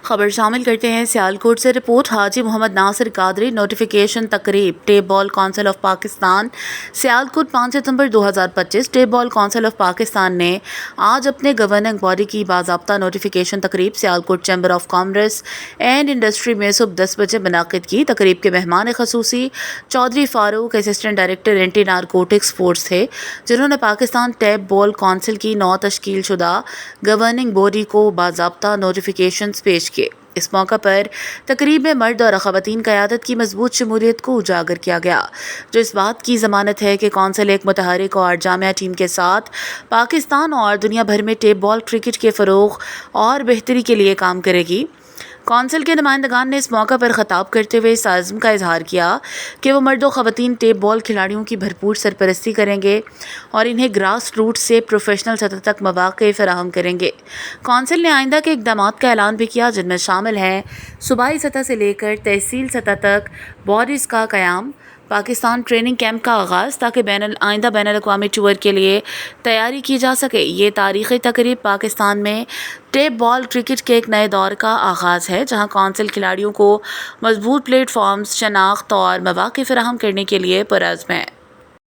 خبر شامل کرتے ہیں سیالکوٹ سے رپورٹ۔ حاجی محمد ناصر قادری نوٹیفیکیشن تقریب tape ball council of Pakistan Sialkot 5 ستمبر 2025۔ Tape ball council of Pakistan نے آج اپنے گورننگ باڈی کی باضابطہ نوٹیفیکیشن تقریب Sialkot chamber of commerce and industry میں صبح 10 بجے منعقد کی۔ تقریب کے مہمان خصوصی Chaudhry Farooq assistant director anti narcotics force تھے، جنہوں نے پاکستان ٹیپ بال کونسل کی نو تشکیل شدہ گورننگ باڈی کو باضابطہ نوٹیفیکیشنز پیش کیے۔ اس موقع پر تقریب میں مرد اور خواتین قیادت کی مضبوط شمولیت کو اجاگر کیا گیا، جو اس بات کی ضمانت ہے کہ کونسل ایک متحرک اور جامع ٹیم کے ساتھ پاکستان اور دنیا بھر میں ٹیپ بال کرکٹ کے فروغ اور بہتری کے لیے کام کرے گی۔ کونسل کے نمائندگان نے اس موقع پر خطاب کرتے ہوئے اس عزم کا اظہار کیا کہ وہ مرد و خواتین ٹیپ بال کھلاڑیوں کی بھرپور سرپرستی کریں گے اور انہیں گراس روٹ سے پروفیشنل سطح تک مواقع فراہم کریں گے۔ کونسل نے آئندہ کے اقدامات کا اعلان بھی کیا، جن میں شامل ہیں صوبائی سطح سے لے کر تحصیل سطح تک باڈیز کا قیام، پاکستان ٹریننگ کیمپ کا آغاز، تاکہ آئندہ بین الاقوامی ٹور کے لیے تیاری کی جا سکے۔ یہ تاریخی تقریب پاکستان میں ٹیپ بال کرکٹ کے ایک نئے دور کا آغاز ہے، جہاں کونسل کھلاڑیوں کو مضبوط پلیٹ فارمز، شناخت اور مواقع فراہم کرنے کے لیے پرعزم ہے۔